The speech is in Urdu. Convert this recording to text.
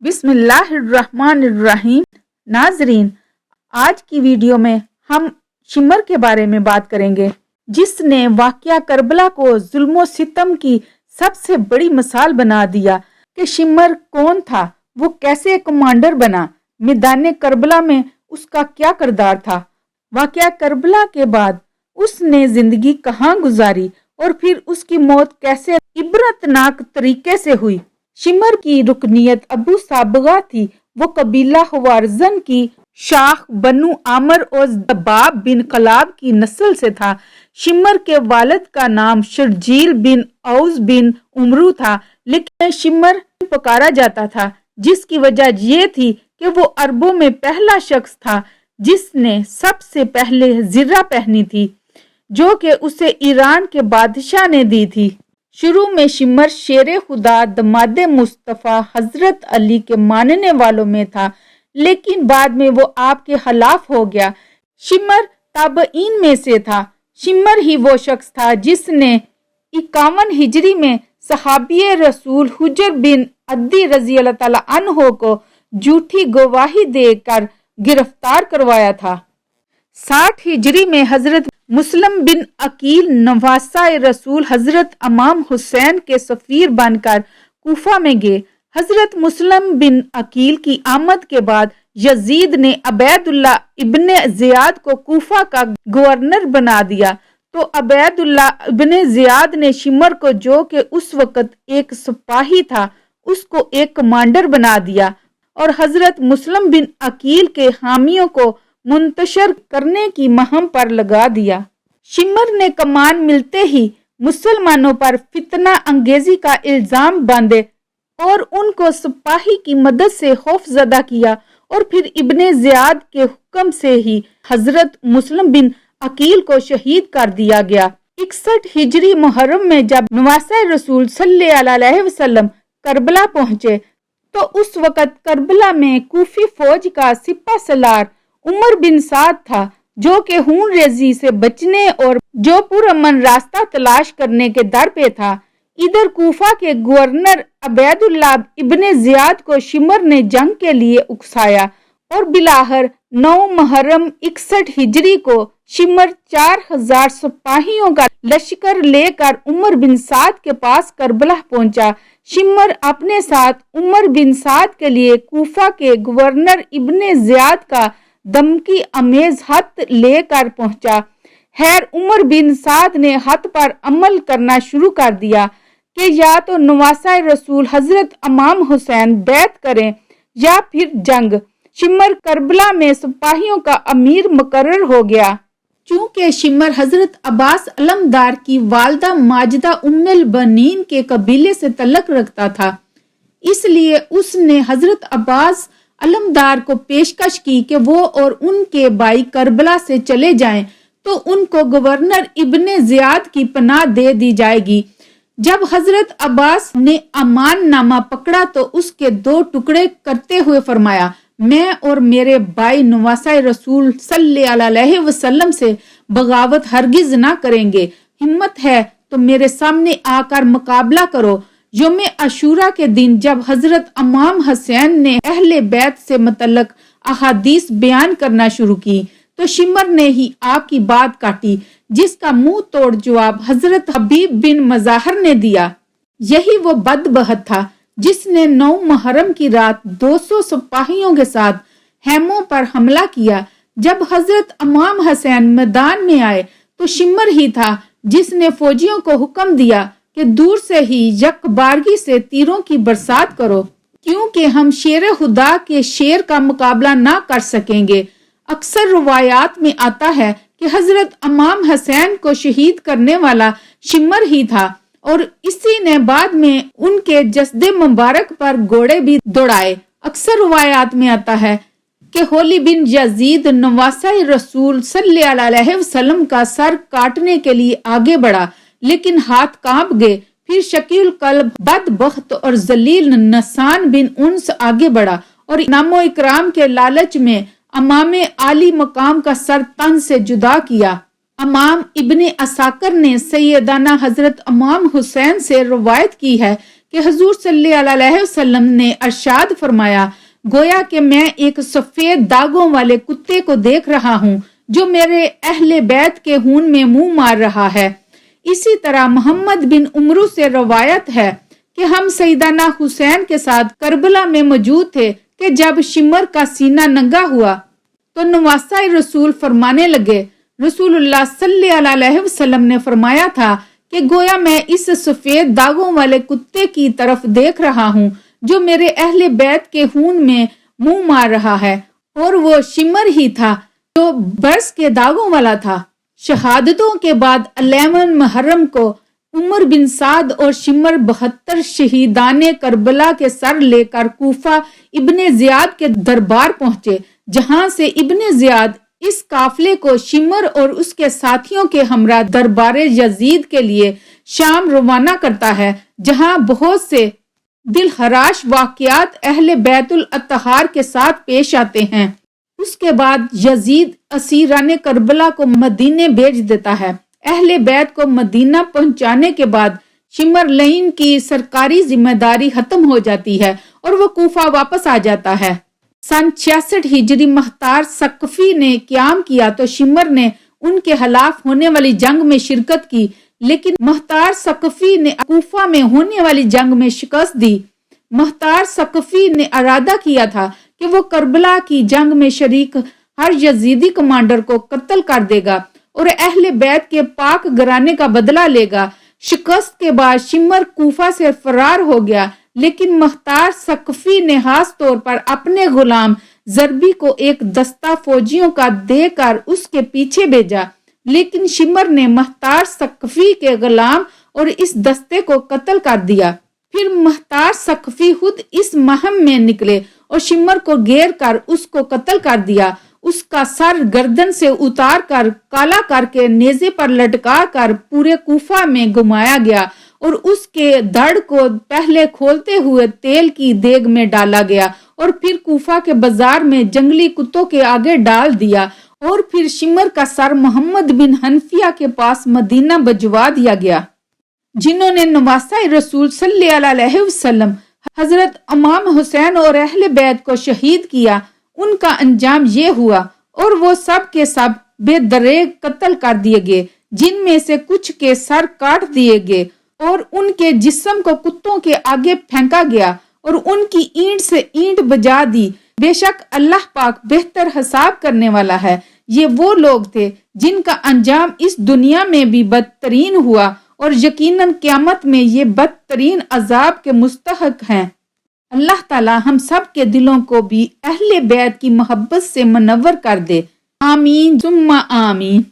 بسم اللہ الرحمن الرحیم۔ ناظرین، آج کی ویڈیو میں ہم شمر کے بارے میں بات کریں گے، جس نے واقعہ کربلا کو ظلم و ستم کی سب سے بڑی مثال بنا دیا کہ شمر کون تھا، وہ کیسے کمانڈر بنا، میدان کربلا میں اس کا کیا کردار تھا، واقعہ کربلا کے بعد اس نے زندگی کہاں گزاری اور پھر اس کی موت کیسے عبرتناک طریقے سے ہوئی۔ شمر کی رکنیت ابو صابغہ تھی۔ وہ قبیلہ خوارزم کی شاخ بنو عامر اور دباب بن کلاب کی نسل سے تھا۔ شمر کے والد کا نام شرجیل بن اوز بن عمرو تھا، لیکن شمر پکارا جاتا تھا، جس کی وجہ یہ تھی کہ وہ عربوں میں پہلا شخص تھا جس نے سب سے پہلے زرہ پہنی تھی، جو کہ اسے ایران کے بادشاہ نے دی تھی۔ شروع میں شمر شیر خدا دماد مصطفیٰ حضرت علی کے ماننے والوں میں تھا، لیکن بعد میں وہ آپ کے خلاف ہو گیا۔ شمر تابعین میں سے تھا۔ شمر ہی وہ شخص تھا جس نے 51 ہجری میں صحابی رسول حجر بن عدی رضی اللہ تعالیٰ عنہ کو جھوٹی گواہی دے کر گرفتار کروایا تھا۔ 60 ہجری میں حضرت مسلم بن عقیل نواسہ رسول حضرت امام حسین کے سفیر بن کر کوفہ میں گئے۔ حضرت مسلم بن عقیل کی آمد کے بعد یزید نے عبید اللہ ابن زیاد کو کوفہ کا گورنر بنا دیا، تو عبید اللہ ابن زیاد نے شمر کو، جو کہ اس وقت ایک سپاہی تھا، اس کو ایک کمانڈر بنا دیا اور حضرت مسلم بن عقیل کے حامیوں کو منتشر کرنے کی مہم پر لگا دیا۔ شمر نے کمان ملتے ہی مسلمانوں پر فتنہ انگیزی کا الزام باندھے اور ان کو سپاہی کی مدد سے خوف زدہ کیا، اور پھر ابن زیاد کے حکم سے ہی حضرت مسلم بن عقیل کو شہید کر دیا گیا۔ 61 ہجری محرم میں جب نواسہ رسول صلی اللہ علیہ وسلم کربلا پہنچے تو اس وقت کربلا میں کوفی فوج کا سپہ سالار عمر بن سعد تھا، جو کہ خون ریزی سے بچنے اور جو پرامن راستہ تلاش کرنے کے در پہ تھا۔ ادھر کوفہ کے گورنر عبید اللہ ابن زیاد کو شمر نے جنگ کے لیے اکسایا، اور بالآخر 9 محرم 61 ہجری کو شمر 4000 سپاہیوں کا لشکر لے کر عمر بن سعد کے پاس کربلا پہنچا۔ شمر اپنے ساتھ عمر بن سعد کے لیے کوفہ کے گورنر ابن زیاد کا دمکی امیز خط لے کر پہنچا۔ خیر، عمر بن سعد نے خط پر عمل کرنا شروع کر دیا کہ یا تو نواسہ رسول حضرت امام حسین بیعت کریں یا پھر جنگ۔ شمر کربلا میں سپاہیوں کا امیر مقرر ہو گیا۔ چونکہ شمر حضرت عباس علمدار کی والدہ ماجدہ ام البنین کے قبیلے سے تعلق رکھتا تھا، اس لیے اس نے حضرت عباس علمدار کو پیشکش کی کہ وہ اور ان کے بھائی کربلا سے چلے جائیں تو ان کو گورنر ابن زیاد کی پناہ دے دی جائے گی۔ جب حضرت عباس نے امان نامہ پکڑا تو اس کے 2 ٹکڑے کرتے ہوئے فرمایا، میں اور میرے بھائی نواسہ رسول صلی اللہ علیہ وسلم سے بغاوت ہرگز نہ کریں گے۔ ہمت ہے تو میرے سامنے آ کر مقابلہ کرو۔ یوم عاشورہ کے دن جب حضرت امام حسین نے اہل بیت سے متعلق احادیث بیان کرنا شروع کی تو شمر نے ہی آپ کی بات کاٹی، جس کا منہ توڑ جواب حضرت حبیب بن مظاہر نے دیا۔ یہی وہ بدبخت تھا جس نے 9 محرم کی رات 200 سپاہیوں کے ساتھ خیموں پر حملہ کیا۔ جب حضرت امام حسین میدان میں آئے تو شمر ہی تھا جس نے فوجیوں کو حکم دیا کہ دور سے ہی یک بارگی سے تیروں کی برسات کرو، کیونکہ ہم شیر خدا کے شیر کا مقابلہ نہ کر سکیں گے۔ اکثر روایات میں آتا ہے کہ حضرت امام حسین کو شہید کرنے والا شمر ہی تھا، اور اسی نے بعد میں ان کے جسد مبارک پر گھوڑے بھی دوڑائے۔ اکثر روایات میں آتا ہے کہ ہولی بن یزید نواسہ رسول صلی اللہ علیہ وسلم کا سر کاٹنے کے لیے آگے بڑھا، لیکن ہاتھ کانپ گئے۔ پھر شکیل قلب بدبخت اور ذلیل نسان بن انس آگے بڑھا اور انعام و اکرام کے لالچ میں امام عالی مقام کا سر تن سے جدا کیا۔ امام ابن عساکر نے سیدنا حضرت امام حسین سے روایت کی ہے کہ حضور صلی اللہ علیہ وسلم نے ارشاد فرمایا، گویا کہ میں ایک سفید داغوں والے کتے کو دیکھ رہا ہوں جو میرے اہل بیت کے خون میں منہ مار رہا ہے۔ اسی طرح محمد بن عمرو سے روایت ہے کہ ہم سیدنا حسین کے ساتھ کربلا میں موجود تھے کہ جب شمر کا سینہ ننگا ہوا تو نواسہ رسول فرمانے لگے، رسول اللہ صلی اللہ علیہ وسلم نے فرمایا تھا کہ گویا میں اس سفید داغوں والے کتے کی طرف دیکھ رہا ہوں جو میرے اہل بیت کے خون میں منہ مار رہا ہے، اور وہ شمر ہی تھا جو برس کے داغوں والا تھا۔ شہادتوں کے بعد 11 محرم کو عمر بن سعد اور شمر 72 شہیدان کربلا کے سر لے کر کوفہ ابن زیاد کے دربار پہنچے، جہاں سے ابن زیاد اس قافلے کو شمر اور اس کے ساتھیوں کے ہمراہ دربار یزید کے لیے شام روانہ کرتا ہے، جہاں بہت سے دل خراش واقعات اہل بیت الاطہار کے ساتھ پیش آتے ہیں۔ اس کے بعد یزید اسیران کربلا کو مدینے بھیج دیتا ہے۔ اہل بیت کو مدینہ پہنچانے کے بعد شمر لعین کی سرکاری ذمہ داری ختم ہو جاتی ہے اور وہ کوفہ واپس آ جاتا ہے۔ سن 66 ہجری مختار ثقفی نے قیام کیا تو شمر نے ان کے خلاف ہونے والی جنگ میں شرکت کی، لیکن مختار ثقفی نے کوفہ میں ہونے والی جنگ میں شکست دی۔ مختار ثقفی نے ارادہ کیا تھا کہ وہ کربلا کی جنگ میں شریک ہر یزیدی کمانڈر کو قتل کر دے گا اور اہل بیت کے پاک گرانے کا بدلہ لے گا۔ شکست کے بعد شمر کوفہ سے فرار ہو گیا، لیکن مختار ثقفی نے خاص طور پر اپنے غلام ضربی کو ایک دستہ فوجیوں کا دے کر اس کے پیچھے بھیجا، لیکن شمر نے مختار ثقفی کے غلام اور اس دستے کو قتل کر دیا۔ پھر مختار ثقفی خود اس مہم میں نکلے اور شمر کو گھیر کر اس کو قتل کر دیا۔ اس کا سر گردن سے اتار کر کالا کر کے نیزے پر لٹکا کر پورے کوفہ میں گھمایا گیا اور اس کے دھڑ کو پہلے کھولتے ہوئے تیل کی دیگ میں ڈالا گیا اور پھر کوفہ کے بازار میں جنگلی کتوں کے آگے ڈال دیا، اور پھر شمر کا سر محمد بن حنفیہ کے پاس مدینہ بھجوا دیا گیا، جنہوں نے نواسہ رسول صلی اللہ علیہ وسلم حضرت امام حسین اور اہل بیت کو شہید کیا۔ ان کا انجام یہ ہوا اور وہ سب کے سب بے دریغ قتل کر دیے گئے، جن میں سے کچھ کے سر کاٹ دیے گئے اور ان کے جسم کو کتوں کے آگے پھینکا گیا اور ان کی اینٹ سے اینٹ بجا دی۔ بے شک اللہ پاک بہتر حساب کرنے والا ہے۔ یہ وہ لوگ تھے جن کا انجام اس دنیا میں بھی بدترین ہوا اور یقیناً قیامت میں یہ بدترین عذاب کے مستحق ہیں۔ اللہ تعالی ہم سب کے دلوں کو بھی اہل بیت کی محبت سے منور کر دے، آمین ثم آمین۔